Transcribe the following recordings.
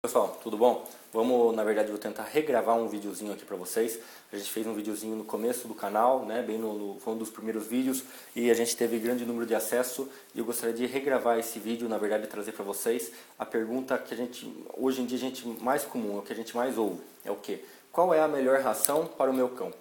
Pessoal, tudo bom? Na verdade, vou tentar regravar um videozinho aqui para vocês. A gente fez um videozinho no começo do canal, né? Foi um dos primeiros vídeos e a gente teve grande número de acesso. E eu gostaria de regravar esse vídeo, na verdade, trazer para vocês a pergunta que hoje em dia, mais comum, o que a gente mais ouve, é o quê? Qual é a melhor ração para o meu cão?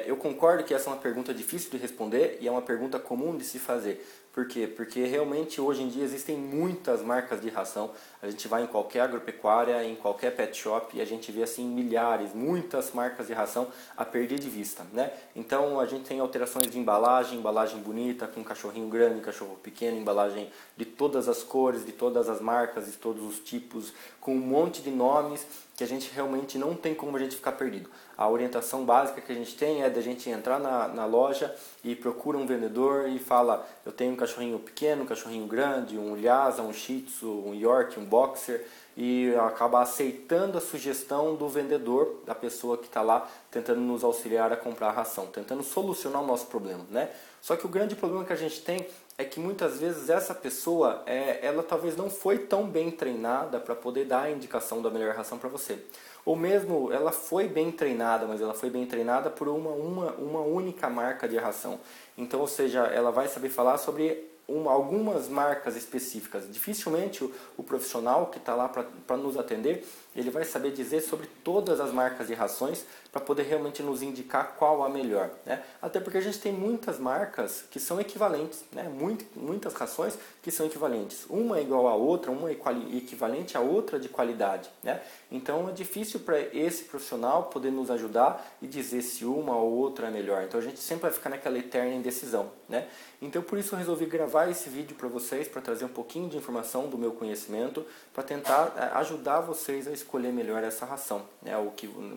Eu concordo que essa é uma pergunta difícil de responder e é uma pergunta comum de se fazer. Por quê? Porque realmente hoje em dia existem muitas marcas de ração. A gente vai em qualquer agropecuária, em qualquer pet shop e a gente vê assim milhares, muitas marcas de ração a perder de vista, né? Então a gente tem alterações de embalagem bonita, com cachorrinho grande, cachorro pequeno, embalagem de todas as cores, de todas as marcas, de todos os tipos, com um monte de nomes que a gente realmente não tem como a gente ficar perdido. A orientação básica que a gente tem é da gente entrar na loja e procura um vendedor e fala: eu tenho um cachorrinho pequeno, um cachorrinho grande, um Lhasa, um Shih Tzu, um York, um Boxer, e acaba aceitando a sugestão do vendedor, da pessoa que está lá tentando nos auxiliar a comprar a ração, tentando solucionar o nosso problema, né? Só que o grande problema que a gente tem é que muitas vezes essa pessoa, ela talvez não foi tão bem treinada para poder dar a indicação da melhor ração para você. Ou mesmo ela foi bem treinada, mas ela foi bem treinada por uma única marca de ração. Então, ou seja, ela vai saber falar sobre algumas marcas específicas. Dificilmente o profissional que está lá para nos atender, ele vai saber dizer sobre todas as marcas de rações para poder realmente nos indicar qual a melhor, né? Até porque a gente tem muitas marcas que são equivalentes, né? Muitas rações que são equivalentes. Uma é igual à outra, uma é equivalente à outra de qualidade, né? Então é difícil para esse profissional poder nos ajudar e dizer se uma ou outra é melhor. Então a gente sempre vai ficar naquela eterna indecisão, né? Então por isso eu resolvi gravar esse vídeo para vocês, para trazer um pouquinho de informação do meu conhecimento, para tentar ajudar vocês a escolher melhor essa ração, né?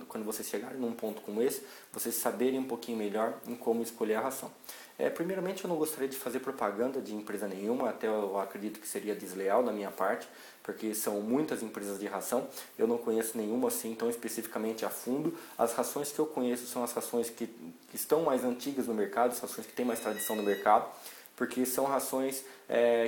Quando vocês chegarem num ponto como esse, vocês saberem um pouquinho melhor em como escolher a ração. Primeiramente, eu não gostaria de fazer propaganda de empresa nenhuma, até eu acredito que seria desleal da minha parte, porque são muitas empresas de ração, eu não conheço nenhuma assim tão especificamente a fundo. As rações que eu conheço são as rações que estão mais antigas no mercado, as rações que têm mais tradição no mercado, porque são rações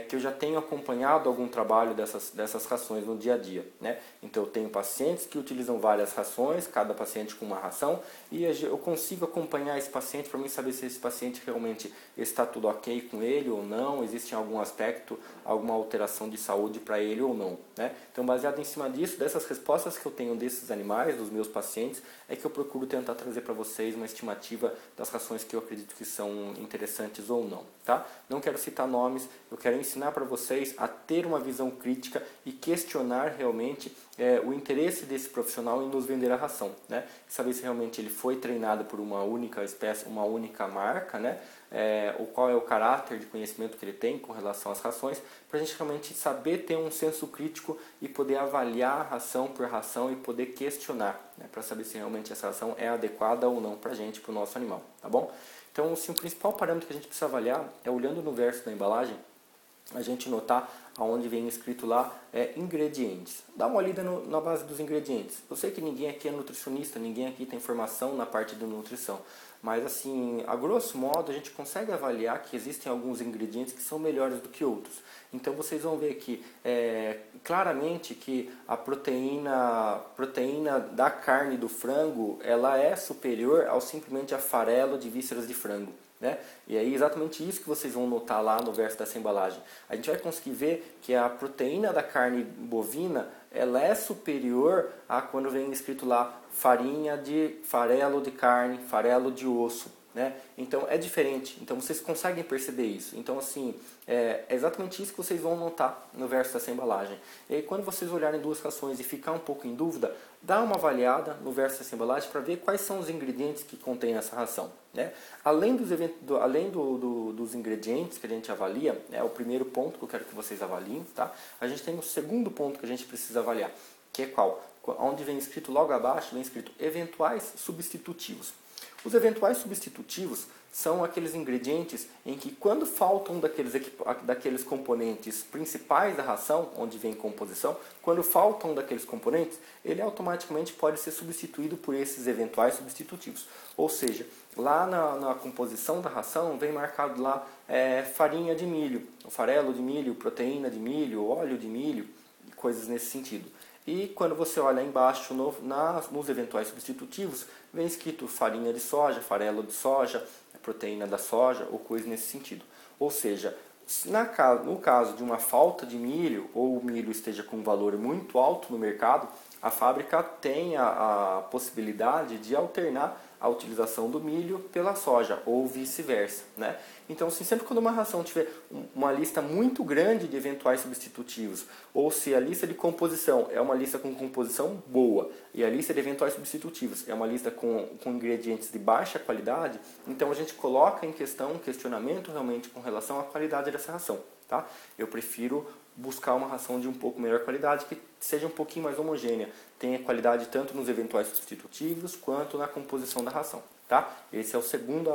que eu já tenho acompanhado algum trabalho dessas rações no dia a dia, né? Então eu tenho pacientes que utilizam várias rações, cada paciente com uma ração, e eu consigo acompanhar esse paciente para mim saber se esse paciente realmente está tudo ok com ele ou não, existe algum aspecto, alguma alteração de saúde para ele ou não, né? Então, baseado em cima disso, dessas respostas que eu tenho desses animais, dos meus pacientes, é que eu procuro tentar trazer para vocês uma estimativa das rações que eu acredito que são interessantes ou não, tá? Não quero citar nomes, eu quero ensinar para vocês a ter uma visão crítica e questionar realmente o interesse desse profissional em nos vender a ração, né? Saber se realmente ele foi treinado por uma única espécie, uma única marca, né? Ou qual é o caráter de conhecimento que ele tem com relação às rações, para a gente realmente saber ter um senso crítico e poder avaliar ração por ração e poder questionar, né? Para saber se realmente essa ração é adequada ou não para a gente, para o nosso animal, tá bom? Então, assim, o principal parâmetro que a gente precisa avaliar é, olhando no verso da embalagem, a gente notar aonde vem escrito lá ingredientes. Dá uma olhada na base dos ingredientes. Eu sei que ninguém aqui é nutricionista, ninguém aqui tem formação na parte de nutrição, mas assim, a grosso modo, a gente consegue avaliar que existem alguns ingredientes que são melhores do que outros. Então vocês vão ver que claramente que a proteína da carne do frango, ela é superior ao simplesmente a farelo de vísceras de frango, né? E é exatamente isso que vocês vão notar lá no verso dessa embalagem. A gente vai conseguir ver que a proteína da carne bovina, ela é superior a quando vem escrito lá farinha de farelo de carne, farelo de osso, né? Então é diferente, então vocês conseguem perceber isso. Então assim, é exatamente isso que vocês vão notar no verso dessa embalagem. E aí, quando vocês olharem duas rações e ficar um pouco em dúvida, dá uma avaliada no verso dessa embalagem para ver quais são os ingredientes que contém essa ração, né? Além dos ingredientes que a gente avalia, é o primeiro ponto que eu quero que vocês avaliem, tá? A gente tem o segundo ponto que a gente precisa avaliar, que é qual? Onde vem escrito logo abaixo, vem escrito eventuais substitutivos. Os eventuais substitutivos são aqueles ingredientes em que, quando faltam daqueles componentes principais da ração, onde vem composição, quando faltam daqueles componentes, ele automaticamente pode ser substituído por esses eventuais substitutivos. Ou seja, lá na composição da ração vem marcado lá farinha de milho, farelo de milho, proteína de milho, óleo de milho, coisas nesse sentido. E quando você olha embaixo nos eventuais substitutivos, vem escrito farinha de soja, farelo de soja, proteína da soja ou coisa nesse sentido. Ou seja, no caso de uma falta de milho ou o milho esteja com um valor muito alto no mercado, a fábrica tem a possibilidade de alternar a utilização do milho pela soja ou vice-versa, né? Então, assim, sempre quando uma ração tiver uma lista muito grande de eventuais substitutivos, ou se a lista de composição é uma lista com composição boa e a lista de eventuais substitutivos é uma lista com ingredientes de baixa qualidade, então a gente coloca em questão um questionamento realmente com relação à qualidade dessa ração, tá? Eu prefiro buscar uma ração de um pouco melhor qualidade, que seja um pouquinho mais homogênea, tenha qualidade tanto nos eventuais substitutivos quanto na composição da ração, tá? Esse é o segundo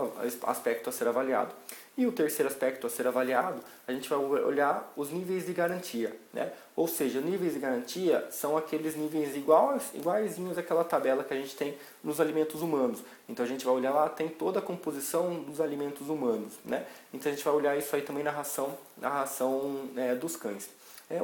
aspecto a ser avaliado. E o terceiro aspecto a ser avaliado, a gente vai olhar os níveis de garantia, né? Ou seja, níveis de garantia são aqueles níveis iguaizinhos àquela tabela que a gente tem nos alimentos humanos. Então a gente vai olhar lá, tem toda a composição dos alimentos humanos, né? Então a gente vai olhar isso aí também na ração dos cães.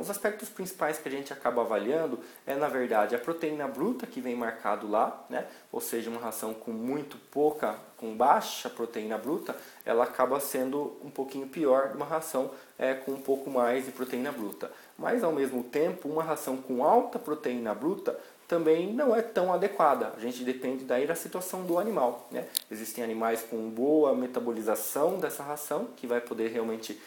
Os aspectos principais que a gente acaba avaliando na verdade, a proteína bruta que vem marcado lá, né? Ou seja, uma ração com baixa proteína bruta, ela acaba sendo um pouquinho pior de uma ração com um pouco mais de proteína bruta. Mas, ao mesmo tempo, uma ração com alta proteína bruta também não é tão adequada. A gente depende daí da situação do animal, né? Existem animais com boa metabolização dessa ração, que vai poder realmente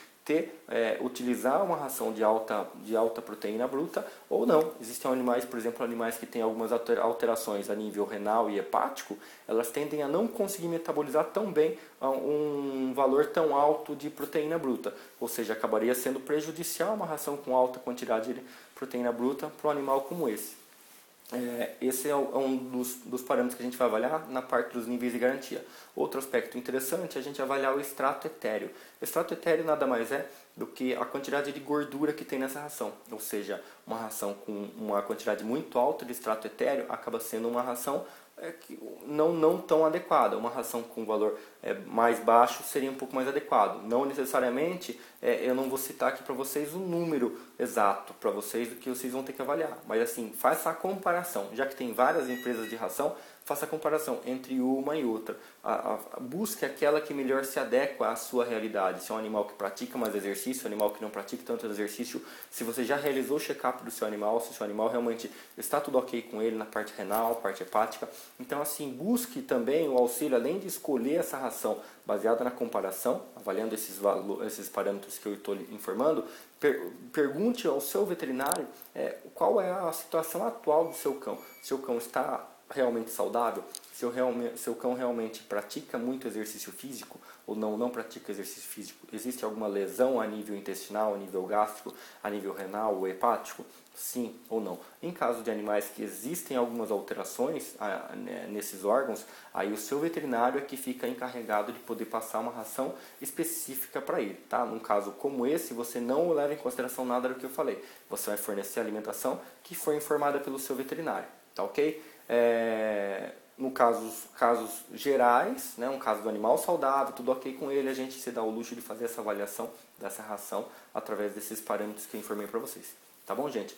utilizar uma ração de alta proteína bruta ou não. Existem animais, por exemplo, animais que têm algumas alterações a nível renal e hepático, elas tendem a não conseguir metabolizar tão bem um valor tão alto de proteína bruta, ou seja, acabaria sendo prejudicial uma ração com alta quantidade de proteína bruta para um animal como esse. Esse é um dos parâmetros que a gente vai avaliar na parte dos níveis de garantia. Outro aspecto interessante é a gente avaliar o extrato etéreo. O extrato etéreo nada mais é do que a quantidade de gordura que tem nessa ração. Ou seja, uma ração com uma quantidade muito alta de extrato etéreo acaba sendo uma ração não tão adequada. Uma ração com valor mais baixo seria um pouco mais adequado. Não necessariamente, eu não vou citar aqui para vocês o número exato para vocês do que vocês vão ter que avaliar. Mas assim, faça a comparação. Já que tem várias empresas de ração, faça a comparação entre uma e outra. Busque aquela que melhor se adequa à sua realidade. Se é um animal que pratica mais exercício, um animal que não pratica tanto exercício, se você já realizou o check-up do seu animal, se o seu animal realmente está tudo ok com ele na parte renal, parte hepática. Então assim, busque também o auxílio, além de escolher essa ração baseada na comparação, avaliando esses parâmetros que eu estou informando, pergunte ao seu veterinário qual é a situação atual do seu cão. Seu cão está realmente saudável? Seu cão realmente pratica muito exercício físico ou não pratica exercício físico? Existe alguma lesão a nível intestinal, a nível gástrico, a nível renal ou hepático? Sim ou não? Em caso de animais que existem algumas alterações nesses órgãos, aí o seu veterinário é que fica encarregado de poder passar uma ração específica para ele, tá? Num caso como esse, você não leva em consideração nada do que eu falei. Você vai fornecer a alimentação que foi informada pelo seu veterinário, tá ok? No casos gerais, né, um caso do animal saudável, tudo ok com ele, a gente se dá o luxo de fazer essa avaliação dessa ração através desses parâmetros que eu informei para vocês. Tá bom, gente?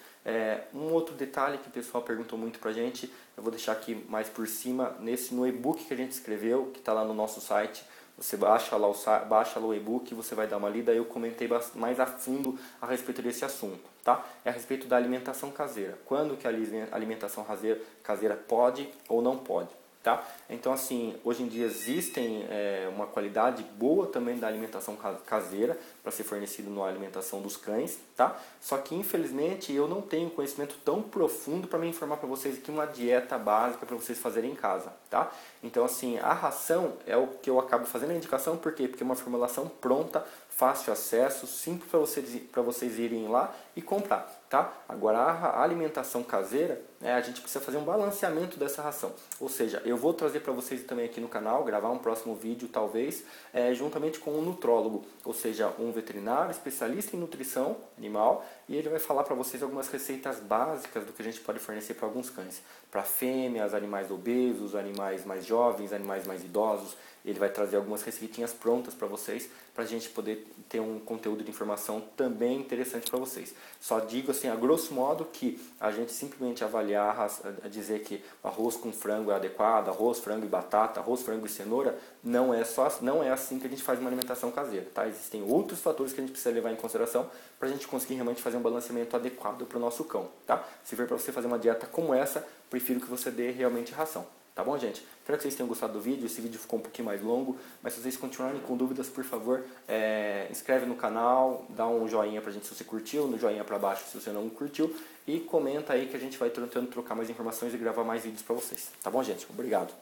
Um outro detalhe que o pessoal perguntou muito pra gente, eu vou deixar aqui mais por cima, no e-book que a gente escreveu, que está lá no nosso site. Você baixa lá o e-book, você vai dar uma lida, eu comentei mais a fundo a respeito desse assunto, tá? É a respeito da alimentação caseira. Quando que a alimentação caseira pode ou não pode, tá? Então, assim, hoje em dia existem uma qualidade boa também da alimentação caseira para ser fornecido na alimentação dos cães, tá? Só que, infelizmente, eu não tenho conhecimento tão profundo para me informar para vocês aqui uma dieta básica para vocês fazerem em casa, tá? Então, assim, a ração é o que eu acabo fazendo a indicação, por quê? Porque é uma formulação pronta, fácil acesso, simples para vocês irem lá e comprar, tá? Agora, a alimentação caseira, a gente precisa fazer um balanceamento dessa ração. Ou seja, eu vou trazer para vocês também aqui no canal, gravar um próximo vídeo, talvez, juntamente com um nutrólogo, ou seja, um veterinário especialista em nutrição animal e ele vai falar para vocês algumas receitas básicas do que a gente pode fornecer para alguns cães. Para fêmeas, animais obesos, animais mais jovens, animais mais idosos. Ele vai trazer algumas receitinhas prontas para vocês, para a gente poder ter um conteúdo de informação também interessante para vocês. Só digo assim, a grosso modo, que a gente simplesmente avaliar, a dizer que arroz com frango é adequado, arroz, frango e batata, arroz, frango e cenoura, não é assim que a gente faz uma alimentação caseira, tá? Existem outros fatores que a gente precisa levar em consideração para a gente conseguir realmente fazer um balanceamento adequado para o nosso cão, tá? Se for para você fazer uma dieta como essa, prefiro que você dê realmente ração. Tá bom, gente? Espero que vocês tenham gostado do vídeo. Esse vídeo ficou um pouquinho mais longo, mas se vocês continuarem com dúvidas, por favor, inscreve no canal, dá um joinha pra gente se você curtiu, no joinha pra baixo se você não curtiu, e comenta aí que a gente vai tentando trocar mais informações e gravar mais vídeos pra vocês. Tá bom, gente? Obrigado.